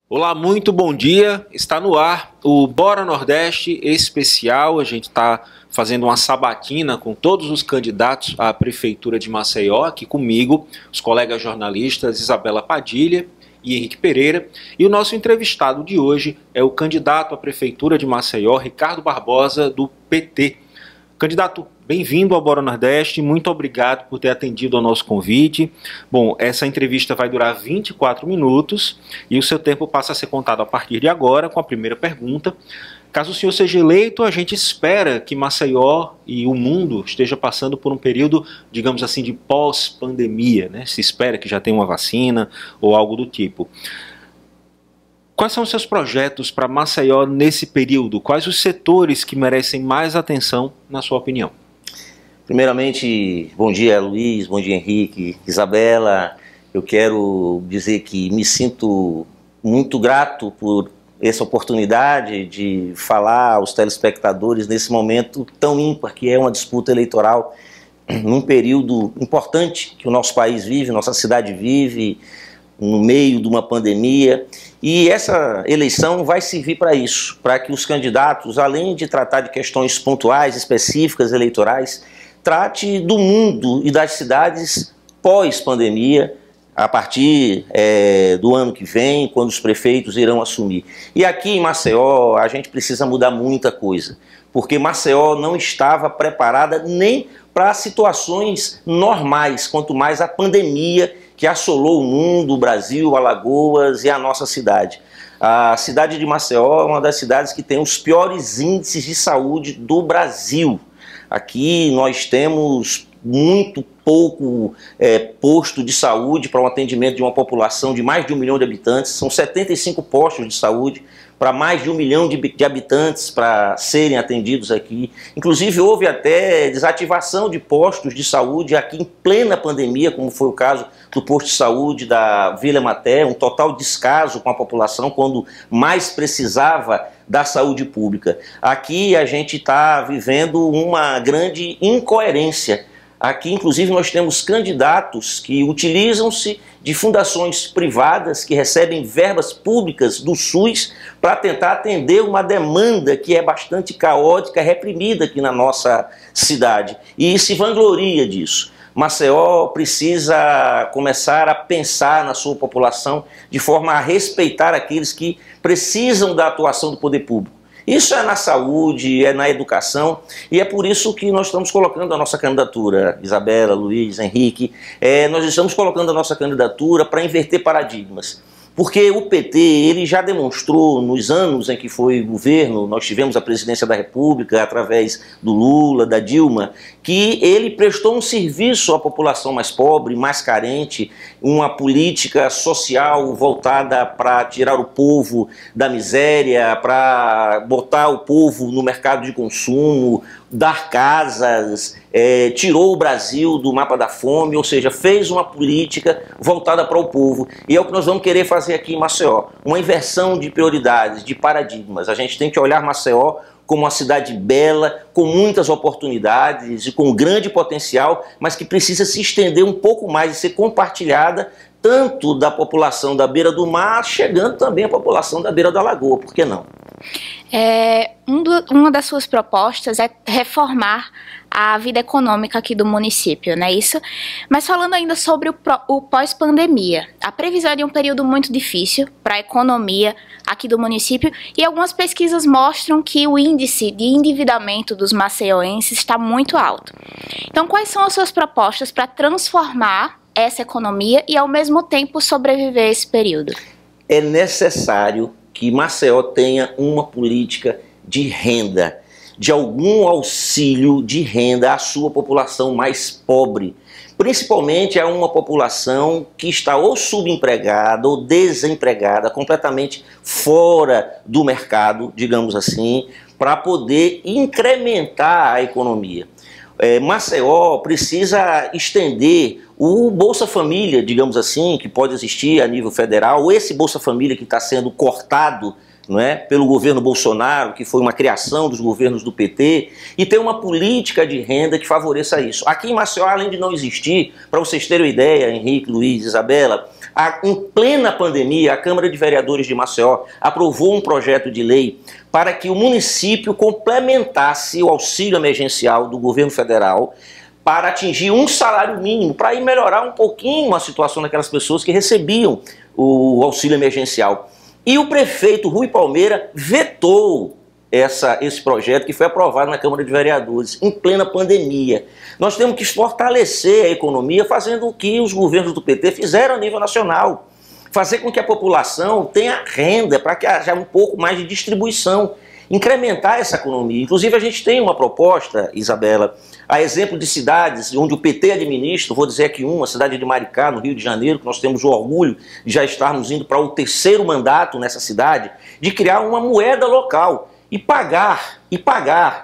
Olá, muito bom dia. Está no ar o Bora Nordeste especial. A gente está fazendo uma sabatina com todos os candidatos à Prefeitura de Maceió, aqui comigo, os colegas jornalistas Isabela Padilha e Henrique Pereira. E o nosso entrevistado de hoje é o candidato à Prefeitura de Maceió, Ricardo Barbosa, do PT. Candidato, bem-vindo ao Bora Nordeste, muito obrigado por ter atendido ao nosso convite. Bom, essa entrevista vai durar 24 minutos e o seu tempo passa a ser contado a partir de agora com a primeira pergunta. Caso o senhor seja eleito, a gente espera que Maceió e o mundo esteja passando por um período, digamos assim, de pós-pandemia, né? Se espera que já tenha uma vacina ou algo do tipo. Quais são os seus projetos para Maceió nesse período? Quais os setores que merecem mais atenção, na sua opinião? Primeiramente, bom dia Luiz, bom dia Henrique, Isabela. Eu quero dizer que me sinto muito grato por essa oportunidade de falar aos telespectadores nesse momento tão ímpar que é uma disputa eleitoral, num período importante que o nosso país vive, nossa cidade vive, no meio de uma pandemia. E essa eleição vai servir para isso, para que os candidatos, além de tratar de questões pontuais, específicas, eleitorais, trate do mundo e das cidades pós-pandemia, a partir do ano que vem, quando os prefeitos irão assumir. E aqui em Maceió a gente precisa mudar muita coisa, porque Maceió não estava preparada nem para situações normais, quanto mais a pandemia que assolou o mundo, o Brasil, Alagoas e a nossa cidade. A cidade de Maceió é uma das cidades que tem os piores índices de saúde do Brasil. Aqui nós temos muito pouco posto de saúde para o atendimento de uma população de mais de 1 milhão de habitantes. São 75 postos de saúde para mais de 1 milhão de habitantes para serem atendidos aqui. Inclusive houve até desativação de postos de saúde aqui em plena pandemia, como foi o caso do posto de saúde da Vila Maté, um total descaso com a população quando mais precisava da saúde pública. Aqui a gente está vivendo uma grande incoerência. Aqui, inclusive, nós temos candidatos que utilizam-se de fundações privadas que recebem verbas públicas do SUS para tentar atender uma demanda que é bastante caótica, reprimida aqui na nossa cidade. E se vangloria disso. Maceió precisa começar a pensar na sua população de forma a respeitar aqueles que precisam da atuação do poder público. Isso é na saúde, é na educação, e é por isso que nós estamos colocando a nossa candidatura, Isabela, Luiz, Henrique, nós estamos colocando a nossa candidatura para inverter paradigmas. Porque o PT, ele já demonstrou nos anos em que foi governo, nós tivemos a presidência da República através do Lula, da Dilma, que ele prestou um serviço à população mais pobre, mais carente, uma política social voltada para tirar o povo da miséria, para botar o povo no mercado de consumo, dar casas, tirou o Brasil do mapa da fome, ou seja, fez uma política voltada para o povo. E é o que nós vamos querer fazer aqui em Maceió, uma inversão de prioridades, de paradigmas. A gente tem que olhar Maceió como uma cidade bela, com muitas oportunidades e com grande potencial, mas que precisa se estender um pouco mais e ser compartilhada tanto da população da beira do mar, chegando também à população da beira da lagoa, por que não? Uma das suas propostas é reformar a vida econômica aqui do município, não é isso? Mas falando ainda sobre o pós-pandemia, a previsão é de um período muito difícil para a economia aqui do município e algumas pesquisas mostram que o índice de endividamento dos maceioenses está muito alto. Então, quais são as suas propostas para transformar essa economia e, ao mesmo tempo, sobreviver a esse período? É necessário que Maceió tenha uma política de renda, de algum auxílio de renda à sua população mais pobre, principalmente a uma população que está ou subempregada ou desempregada, completamente fora do mercado, digamos assim, para poder incrementar a economia. Maceió precisa estender o Bolsa Família, digamos assim, que pode existir a nível federal, ou esse Bolsa Família que está sendo cortado não é, pelo governo Bolsonaro, que foi uma criação dos governos do PT, e ter uma política de renda que favoreça isso. Aqui em Maceió, além de não existir, para vocês terem uma ideia, Henrique, Luiz, Isabela, em plena pandemia, a Câmara de Vereadores de Maceió aprovou um projeto de lei para que o município complementasse o auxílio emergencial do governo federal para atingir um salário mínimo, para ir melhorar um pouquinho a situação daquelas pessoas que recebiam o auxílio emergencial. E o prefeito Rui Palmeira vetou esse projeto que foi aprovado na Câmara de Vereadores em plena pandemia. Nós temos que fortalecer a economia fazendo o que os governos do PT fizeram a nível nacional. Fazer com que a população tenha renda para que haja um pouco mais de distribuição. Incrementar essa economia. Inclusive a gente tem uma proposta, Isabela, a exemplo de cidades onde o PT administra, vou dizer aqui uma, a cidade de Maricá, no Rio de Janeiro, que nós temos o orgulho de já estarmos indo para o 3º mandato nessa cidade, de criar uma moeda local e pagar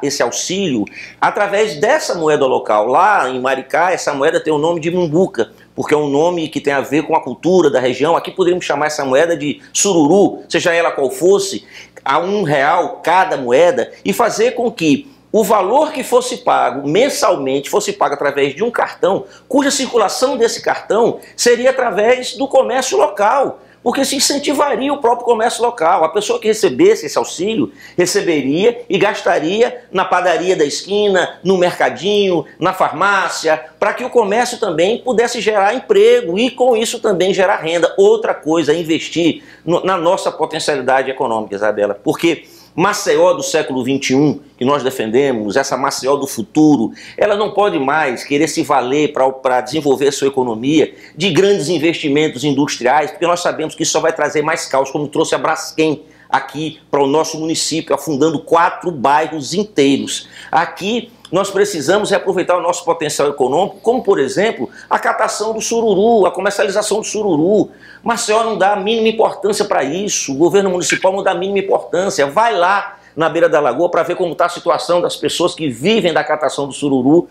esse auxílio através dessa moeda local. Lá em Maricá, essa moeda tem o nome de Mumbuca, porque é um nome que tem a ver com a cultura da região. Aqui poderíamos chamar essa moeda de sururu, seja ela qual fosse, a R$1 cada moeda, e fazer com que o valor que fosse pago mensalmente fosse pago através de um cartão, cuja circulação desse cartão seria através do comércio local, porque se incentivaria o próprio comércio local. A pessoa que recebesse esse auxílio receberia e gastaria na padaria da esquina, no mercadinho, na farmácia, para que o comércio também pudesse gerar emprego e com isso também gerar renda. Outra coisa, investir na nossa potencialidade econômica, Isabela, porque Maceió do século XXI, que nós defendemos, essa Maceió do futuro, ela não pode mais querer se valer para desenvolver sua economia de grandes investimentos industriais, porque nós sabemos que isso só vai trazer mais caos, como trouxe a Braskem aqui para o nosso município, afundando 4 bairros inteiros. Aqui nós precisamos reaproveitar o nosso potencial econômico, como, por exemplo, a catação do sururu, a comercialização do sururu. Maceió não dá a mínima importância para isso, o governo municipal não dá a mínima importância. Vai lá na beira da lagoa para ver como está a situação das pessoas que vivem da catação do sururu,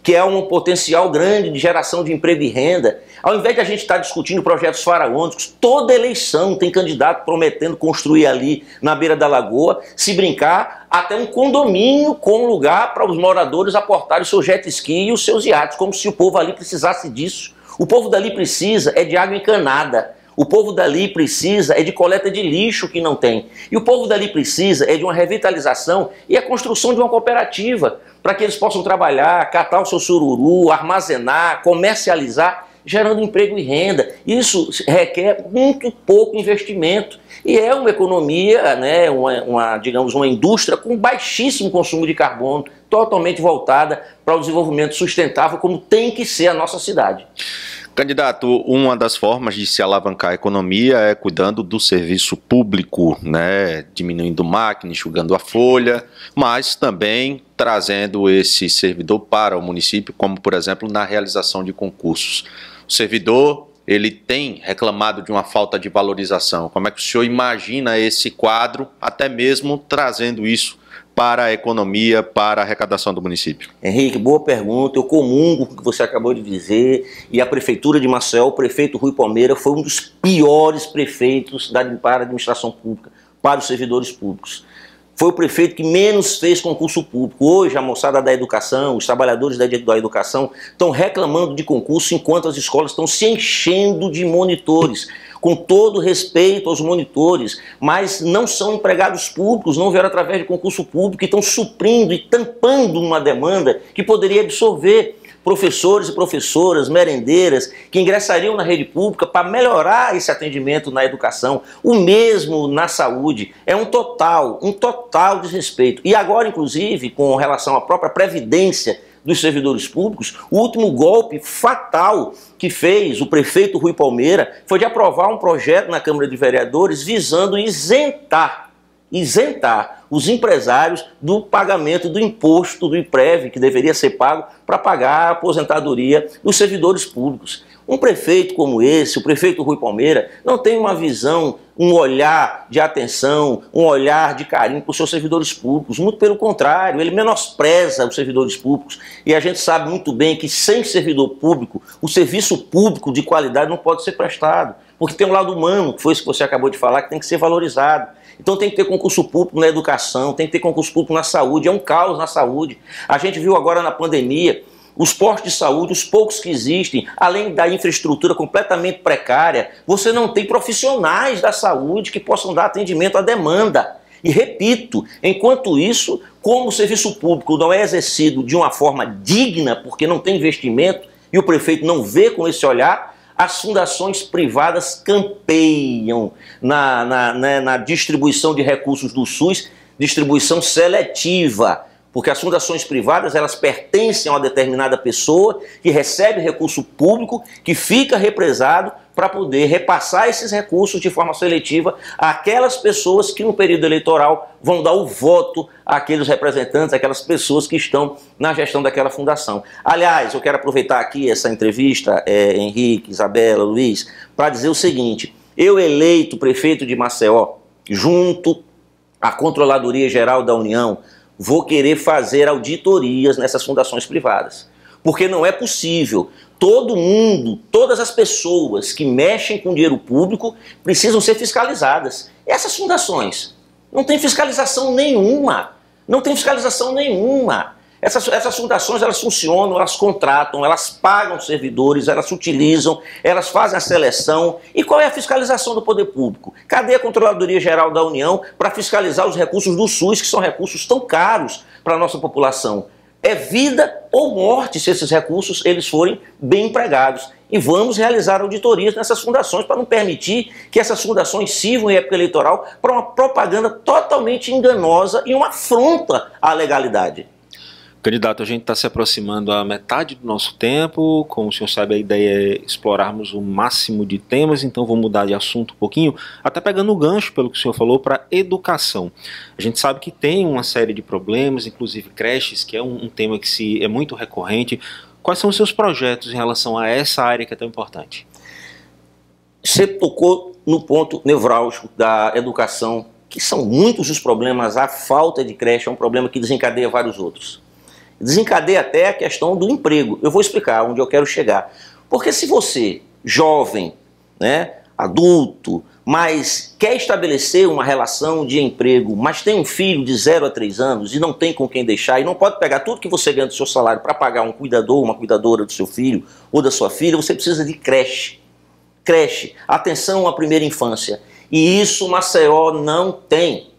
que é um potencial grande de geração de emprego e renda. Ao invés de a gente estar discutindo projetos faraônicos, toda eleição tem candidato prometendo construir ali na beira da lagoa, se brincar, até um condomínio com lugar para os moradores aportarem o seu jet ski e os seus iates, como se o povo ali precisasse disso. O povo dali precisa de água encanada. O povo dali precisa de coleta de lixo que não tem. E o povo dali precisa de uma revitalização e a construção de uma cooperativa para que eles possam trabalhar, catar o seu sururu, armazenar, comercializar, gerando emprego e renda. Isso requer muito pouco investimento e é uma economia, né, digamos, uma indústria com baixíssimo consumo de carbono, totalmente voltada para o desenvolvimento sustentável, como tem que ser a nossa cidade. Candidato, uma das formas de se alavancar a economia é cuidando do serviço público, né, diminuindo máquina, enxugando a folha, mas também trazendo esse servidor para o município, como, por exemplo, na realização de concursos. O servidor, ele tem reclamado de uma falta de valorização. Como é que o senhor imagina esse quadro, até mesmo trazendo isso para a economia, para a arrecadação do município? Henrique, boa pergunta. Eu comungo com o que você acabou de dizer. E a Prefeitura de Maceió, o prefeito Rui Palmeira, foi um dos piores prefeitos para a administração pública, para os servidores públicos. Foi o prefeito que menos fez concurso público. Hoje, a moçada da educação, os trabalhadores da educação estão reclamando de concurso enquanto as escolas estão se enchendo de monitores. Com todo respeito aos monitores, mas não são empregados públicos, não vieram através de concurso público e estão suprindo e tampando uma demanda que poderia absorver professores e professoras, merendeiras, que ingressariam na rede pública para melhorar esse atendimento na educação. O mesmo na saúde. É um total desrespeito. E agora, inclusive, com relação à própria previdência dos servidores públicos, o último golpe fatal que fez o prefeito Rui Palmeira foi de aprovar um projeto na Câmara de Vereadores visando isentar os empresários do pagamento do imposto do IPREV, que deveria ser pago para pagar a aposentadoria dos servidores públicos. Um prefeito como esse, o prefeito Rui Palmeira, não tem uma visão, um olhar de atenção, um olhar de carinho para os seus servidores públicos. Muito pelo contrário, ele menospreza os servidores públicos. E a gente sabe muito bem que sem servidor público, o serviço público de qualidade não pode ser prestado. Porque tem um lado humano, que foi isso que você acabou de falar, que tem que ser valorizado. Então tem que ter concurso público na educação, tem que ter concurso público na saúde. É um caos na saúde. A gente viu agora na pandemia os postos de saúde, os poucos que existem, além da infraestrutura completamente precária, você não tem profissionais da saúde que possam dar atendimento à demanda. E repito, enquanto isso, como o serviço público não é exercido de uma forma digna, porque não tem investimento, e o prefeito não vê com esse olhar, as fundações privadas campeiam na distribuição de recursos do SUS, distribuição seletiva, porque as fundações privadas, elas pertencem a uma determinada pessoa que recebe recurso público, que fica represado para poder repassar esses recursos de forma seletiva àquelas pessoas que no período eleitoral vão dar o voto àqueles representantes, àquelas pessoas que estão na gestão daquela fundação. Aliás, eu quero aproveitar aqui essa entrevista, Henrique, Isabela, Luiz, para dizer o seguinte: eu eleito prefeito de Maceió, junto à Controladoria Geral da União, vou querer fazer auditorias nessas fundações privadas. Porque não é possível. Todo mundo, todas as pessoas que mexem com dinheiro público precisam ser fiscalizadas. Essas fundações não têm fiscalização nenhuma. Não tem fiscalização nenhuma. Essas fundações, elas funcionam, elas contratam, elas pagam servidores, elas utilizam, elas fazem a seleção. E qual é a fiscalização do poder público? Cadê a Controladoria Geral da União para fiscalizar os recursos do SUS, que são recursos tão caros para a nossa população? É vida ou morte se esses recursos eles forem bem empregados. E vamos realizar auditorias nessas fundações para não permitir que essas fundações sirvam em época eleitoral para uma propaganda totalmente enganosa e uma afronta à legalidade. Candidato, a gente está se aproximando à metade do nosso tempo. Como o senhor sabe, a ideia é explorarmos o máximo de temas, então vou mudar de assunto um pouquinho, até pegando o gancho pelo que o senhor falou para educação. A gente sabe que tem uma série de problemas, inclusive creches, que é um tema que é muito recorrente. Quais são os seus projetos em relação a essa área que é tão importante? Você tocou no ponto nevrálgico da educação, que são muitos os problemas. A falta de creche é um problema que desencadeia vários outros. Desencadeia até a questão do emprego. Eu vou explicar onde eu quero chegar. Porque se você, jovem, adulto, mas quer estabelecer uma relação de emprego, mas tem um filho de 0 a 3 anos e não tem com quem deixar, e não pode pegar tudo que você ganha do seu salário para pagar um cuidador, uma cuidadora do seu filho ou da sua filha, você precisa de creche. Creche, atenção à primeira infância. E isso Maceió não tem.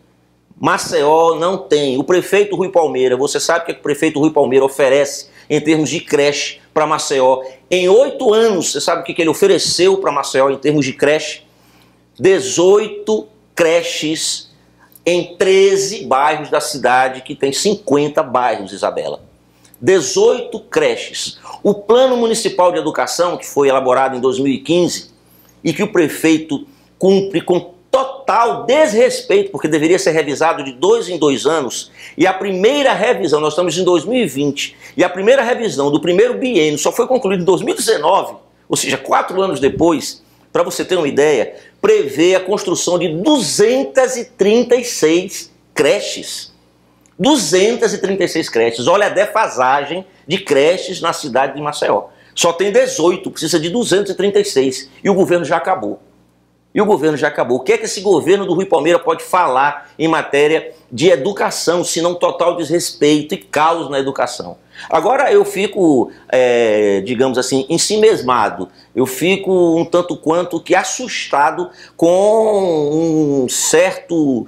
Maceió não tem. O prefeito Rui Palmeira, você sabe o que o prefeito Rui Palmeira oferece em termos de creche para Maceió? Em 8 anos, você sabe o que ele ofereceu para Maceió em termos de creche? 18 creches em 13 bairros da cidade, que tem 50 bairros, Isabela. 18 creches. O Plano Municipal de Educação, que foi elaborado em 2015 e que o prefeito cumpre com total desrespeito, porque deveria ser revisado de 2 em 2 anos, e a primeira revisão, nós estamos em 2020, e a primeira revisão do primeiro biênio só foi concluída em 2019, ou seja, 4 anos depois. Para você ter uma ideia, prevê a construção de 236 creches. 236 creches. Olha a defasagem de creches na cidade de Maceió. Só tem 18, precisa de 236, e o governo já acabou. E o governo já acabou. O que é que esse governo do Rui Palmeira pode falar em matéria de educação, se não total desrespeito e caos na educação? Agora eu fico, digamos assim, ensimesmado. Eu fico um tanto quanto que assustado com um certo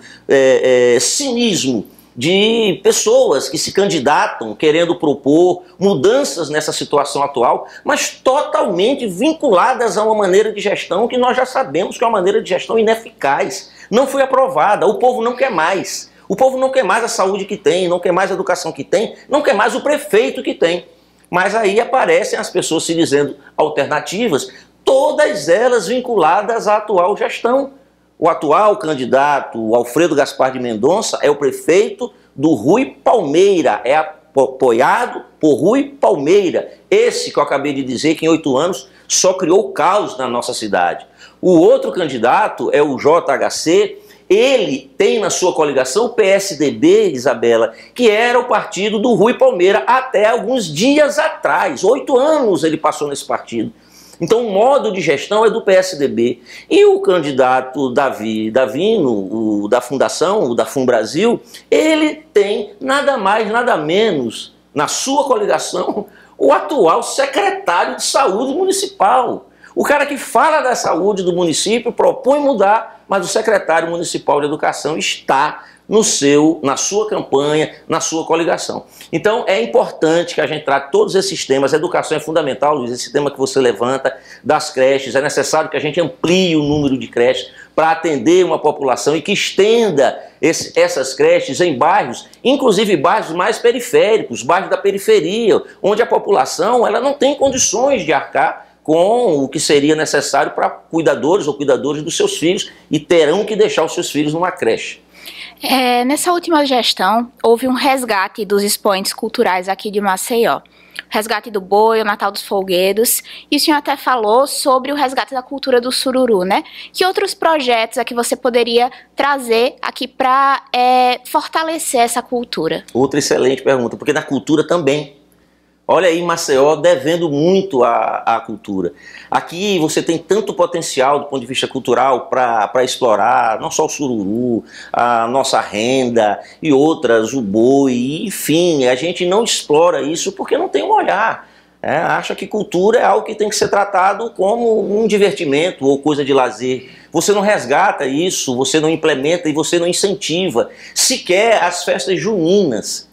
cinismo de pessoas que se candidatam querendo propor mudanças nessa situação atual, mas totalmente vinculadas a uma maneira de gestão que nós já sabemos que é uma maneira de gestão ineficaz. Não foi aprovada, o povo não quer mais. O povo não quer mais a saúde que tem, não quer mais a educação que tem, não quer mais o prefeito que tem. Mas aí aparecem as pessoas se dizendo alternativas, todas elas vinculadas à atual gestão. O atual candidato, o Alfredo Gaspar de Mendonça, é o prefeito do Rui Palmeira, é a apoiado por Rui Palmeira. Esse que eu acabei de dizer que em 8 anos só criou caos na nossa cidade. O outro candidato é o JHC. Ele tem na sua coligação o PSDB, Isabela, que era o partido do Rui Palmeira até alguns dias atrás. 8 anos ele passou nesse partido. Então o modo de gestão é do PSDB. E o candidato Davi Davino, da Fundação, o da FunBrasil, ele tem nada mais, nada menos, na sua coligação, o atual secretário de Saúde municipal. O cara que fala da saúde do município propõe mudar, mas o secretário municipal de educação está na sua campanha, na sua coligação. Então é importante que a gente trate todos esses temas. A educação é fundamental, Luiz, esse tema que você levanta das creches. É necessário que a gente amplie o número de creches para atender uma população e que estenda essas creches em bairros, inclusive bairros mais periféricos, bairros da periferia, onde a população ela não tem condições de arcar com o que seria necessário para cuidadores ou cuidadores dos seus filhos e terão que deixar os seus filhos numa creche. Nessa última gestão, houve um resgate dos expoentes culturais aqui de Maceió. Resgate do boi, o Natal dos Folguedos, e o senhor até falou sobre o resgate da cultura do sururu, né? Que outros projetos é que você poderia trazer aqui para fortalecer essa cultura? Outra excelente pergunta, porque na cultura também. Olha aí Maceió devendo muito à cultura. Aqui você tem tanto potencial do ponto de vista cultural para explorar, não só o sururu, a nossa renda e outras, o boi, enfim, a gente não explora isso porque não tem um olhar. Acha que cultura é algo que tem que ser tratado como um divertimento ou coisa de lazer. Você não resgata isso, você não implementa e você não incentiva. Sequer as festas juninas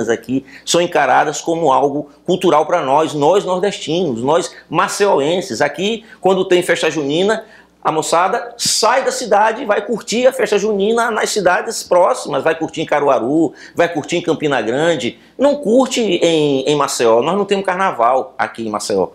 aqui são encaradas como algo cultural para nós nordestinos, nós maceoenses. Aqui, quando tem festa junina, a moçada sai da cidade e vai curtir a festa junina nas cidades próximas, vai curtir em Caruaru, vai curtir em Campina Grande, não curte em Maceió. Nós não temos carnaval aqui em Maceió.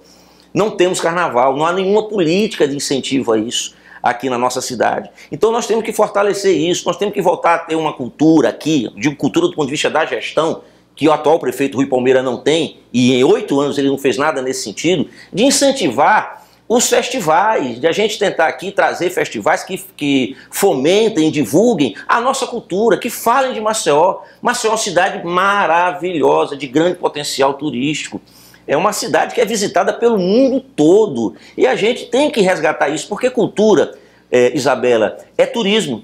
Não temos carnaval, não há nenhuma política de incentivo a isso aqui na nossa cidade. Então nós temos que fortalecer isso, nós temos que voltar a ter uma cultura aqui, digo cultura do ponto de vista da gestão, que o atual prefeito Rui Palmeira não tem, e em 8 anos ele não fez nada nesse sentido, de incentivar os festivais, de a gente tentar aqui trazer festivais que fomentem, divulguem a nossa cultura, que falem de Maceió. Maceió é uma cidade maravilhosa, de grande potencial turístico. É uma cidade que é visitada pelo mundo todo. E a gente tem que resgatar isso, porque cultura, Isabela, é turismo.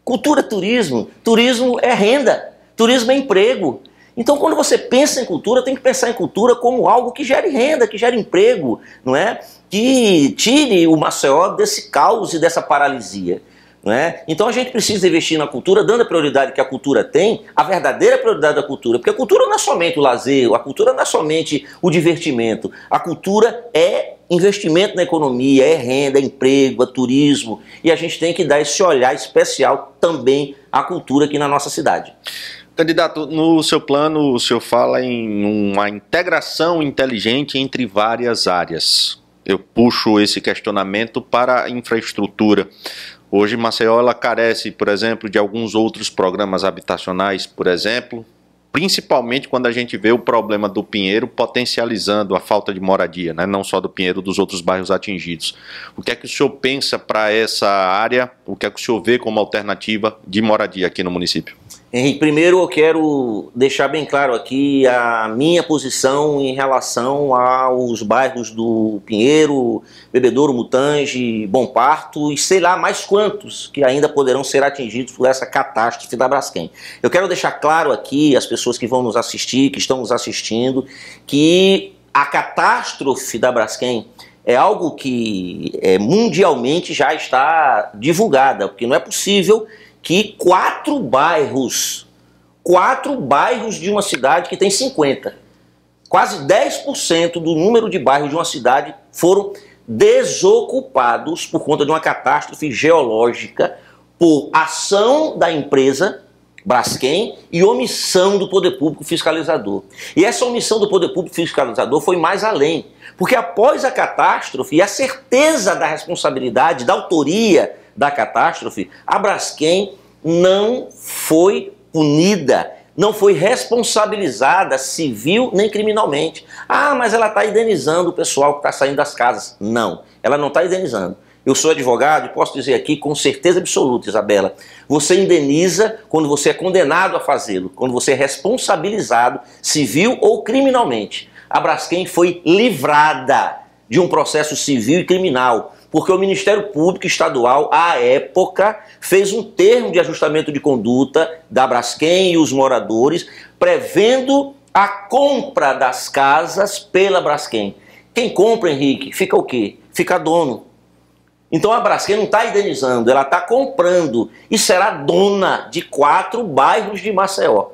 Cultura é turismo. Turismo é renda. Turismo é emprego. Então, quando você pensa em cultura, tem que pensar em cultura como algo que gere renda, que gere emprego, não é? Que tire o Maceió desse caos e dessa paralisia. Não é? Então a gente precisa investir na cultura, dando a prioridade que a cultura tem, a verdadeira prioridade da cultura, porque a cultura não é somente o lazer, a cultura não é somente o divertimento, a cultura é investimento na economia, é renda, é emprego, é turismo, e a gente tem que dar esse olhar especial também à cultura aqui na nossa cidade. Candidato, no seu plano o senhor fala em uma integração inteligente entre várias áreas. Eu puxo esse questionamento para a infraestrutura. Hoje Maceió ela carece, por exemplo, de alguns outros programas habitacionais, por exemplo, principalmente quando a gente vê o problema do Pinheiro potencializando a falta de moradia, né? Não só do Pinheiro, dos outros bairros atingidos. O que é que o senhor pensa para essa área? O que é que o senhor vê como alternativa de moradia aqui no município? Henrique, primeiro eu quero deixar bem claro aqui a minha posição em relação aos bairros do Pinheiro, Bebedouro, Mutange, Bom Parto e sei lá mais quantos que ainda poderão ser atingidos por essa catástrofe da Braskem. Eu quero deixar claro aqui às pessoas que vão nos assistir, que estão nos assistindo, que a catástrofe da Braskem é algo que mundialmente já está divulgada, porque não é possível que 4 bairros de uma cidade que tem 50, quase 10% do número de bairros de uma cidade foram desocupados por conta de uma catástrofe geológica por ação da empresa Braskem e omissão do poder público fiscalizador. E essa omissão do poder público fiscalizador foi mais além, porque após a catástrofe e a certeza da responsabilidade, da autoria da catástrofe, a Braskem não foi punida, não foi responsabilizada civil nem criminalmente. Ah, mas ela está indenizando o pessoal que está saindo das casas. Não, ela não está indenizando. Eu sou advogado e posso dizer aqui com certeza absoluta, Isabela, você indeniza quando você é condenado a fazê-lo, quando você é responsabilizado civil ou criminalmente. A Braskem foi livrada de um processo civil e criminal, porque o Ministério Público Estadual, à época, fez um termo de ajustamento de conduta da Braskem e os moradores, prevendo a compra das casas pela Braskem. Quem compra, Henrique, fica o quê? Fica dono. Então a Braskem não está indenizando, ela está comprando e será dona de 4 bairros de Maceió.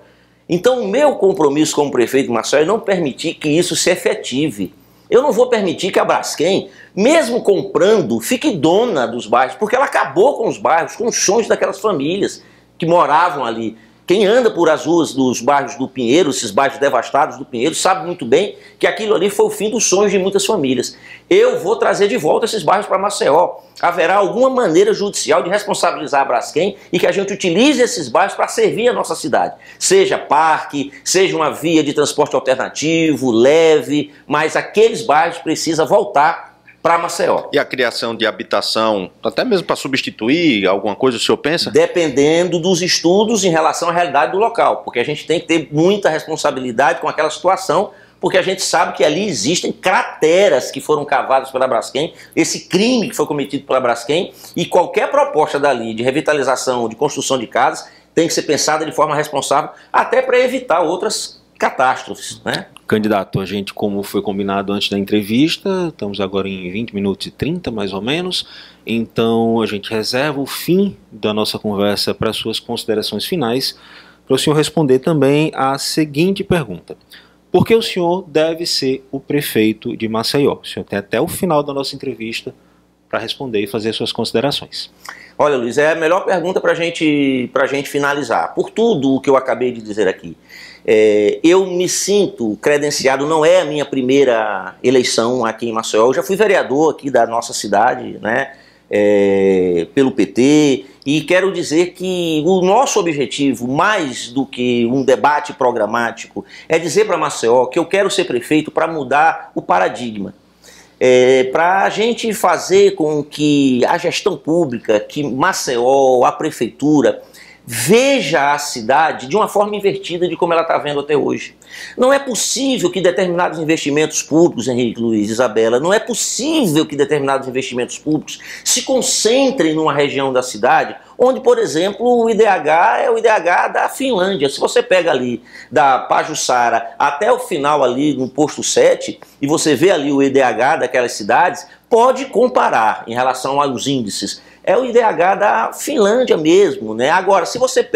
Então o meu compromisso como prefeito de Maceió é não permitir que isso se efetive. Eu não vou permitir que a Braskem, mesmo comprando, fique dona dos bairros, porque ela acabou com os bairros, com os sonhos daquelas famílias que moravam ali. Quem anda por as ruas dos bairros do Pinheiro, esses bairros devastados do Pinheiro, sabe muito bem que aquilo ali foi o fim dos sonhos de muitas famílias. Eu vou trazer de volta esses bairros para Maceió. Haverá alguma maneira judicial de responsabilizar a Braskem e que a gente utilize esses bairros para servir a nossa cidade. Seja parque, seja uma via de transporte alternativo, leve, mas aqueles bairros precisam voltar para Maceió. E a criação de habitação, até mesmo para substituir alguma coisa, o senhor pensa? Dependendo dos estudos em relação à realidade do local, porque a gente tem que ter muita responsabilidade com aquela situação, porque a gente sabe que ali existem crateras que foram cavadas pela Braskem, esse crime que foi cometido pela Braskem, e qualquer proposta dali de revitalização, de construção de casas, tem que ser pensada de forma responsável, até para evitar outras catástrofes, né? Candidato, a gente, como foi combinado antes da entrevista, estamos agora em 20 minutos e 30, mais ou menos, então a gente reserva o fim da nossa conversa para suas considerações finais, para o senhor responder também a seguinte pergunta: por que o senhor deve ser o prefeito de Maceió? O senhor tem até o final da nossa entrevista para responder e fazer suas considerações. Olha, Luiz, é a melhor pergunta para a gente finalizar. Por tudo o que eu acabei de dizer aqui, eu me sinto credenciado, não é a minha primeira eleição aqui em Maceió, eu já fui vereador aqui da nossa cidade, né, pelo PT, e quero dizer que o nosso objetivo, mais do que um debate programático, é dizer para Maceió que eu quero ser prefeito para mudar o paradigma. Para a gente fazer com que a gestão pública, que Maceió, a prefeitura, veja a cidade de uma forma invertida de como ela está vendo até hoje. Não é possível que determinados investimentos públicos, Henrique, Luiz, Isabela, não é possível que determinados investimentos públicos se concentrem numa região da cidade onde, por exemplo, o IDH é o IDH da Finlândia. Se você pega ali da Pajuçara até o final ali no posto 7 e você vê ali o IDH daquelas cidades, pode comparar em relação aos índices. É o IDH da Finlândia mesmo, né? Agora, se você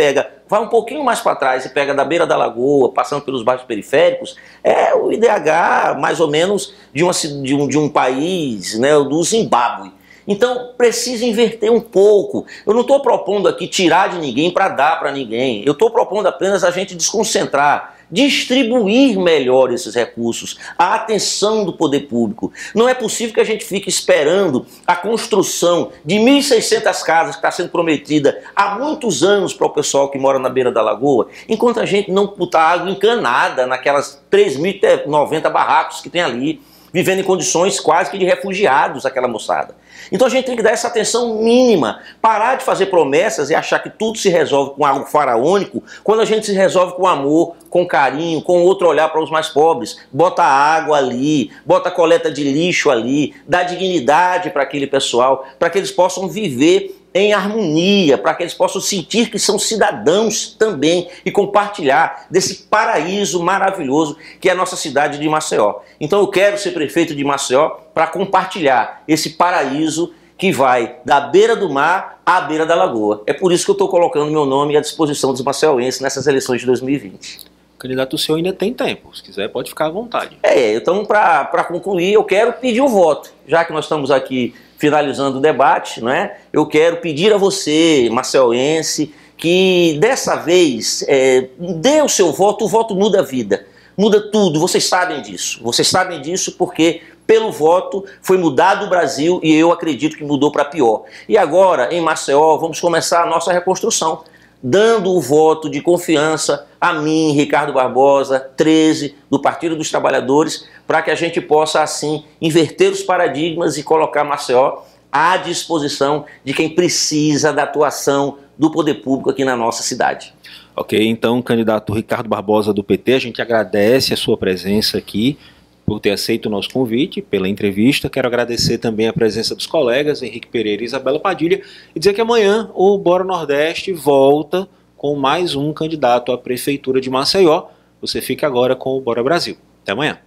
vai um pouquinho mais para trás e pega da beira da lagoa, passando pelos bairros periféricos, é o IDH mais ou menos de um país, né, do Zimbábue. Então, precisa inverter um pouco. Eu não estou propondo aqui tirar de ninguém para dar para ninguém. Eu estou propondo apenas a gente desconcentrar, distribuir melhor esses recursos, a atenção do poder público. Não é possível que a gente fique esperando a construção de 1.600 casas que está sendo prometida há muitos anos para o pessoal que mora na beira da lagoa, enquanto a gente não botar água encanada naquelas 3.090 barracos que tem ali, vivendo em condições quase que de refugiados, aquela moçada. Então a gente tem que dar essa atenção mínima, parar de fazer promessas e achar que tudo se resolve com algo faraônico, quando a gente se resolve com amor, com carinho, com outro olhar para os mais pobres. Bota água ali, bota coleta de lixo ali, dá dignidade para aquele pessoal, para que eles possam viver em harmonia, para que eles possam sentir que são cidadãos também e compartilhar desse paraíso maravilhoso que é a nossa cidade de Maceió. Então eu quero ser prefeito de Maceió para compartilhar esse paraíso que vai da beira do mar à beira da lagoa. É por isso que eu estou colocando meu nome à disposição dos maceienses nessas eleições de 2020. Candidato, o senhor ainda tem tempo, se quiser pode ficar à vontade. Então para concluir, eu quero pedir o voto, já que nós estamos aqui finalizando o debate, né? Eu quero pedir a você, maceiense, que dessa vez dê o seu voto. O voto muda a vida, muda tudo, vocês sabem disso porque pelo voto foi mudado o Brasil e eu acredito que mudou para pior. E agora, em Maceió, vamos começar a nossa reconstrução. dando o voto de confiança a mim, Ricardo Barbosa, 13, do Partido dos Trabalhadores, para que a gente possa, assim, inverter os paradigmas e colocar Maceió à disposição de quem precisa da atuação do poder público aqui na nossa cidade. Ok, então, candidato Ricardo Barbosa do PT, a gente agradece a sua presença aqui, por ter aceito o nosso convite, pela entrevista. Quero agradecer também a presença dos colegas Henrique Pereira e Isabela Padilha e dizer que amanhã o Bora Nordeste volta com mais um candidato à Prefeitura de Maceió. Você fica agora com o Bora Brasil. Até amanhã.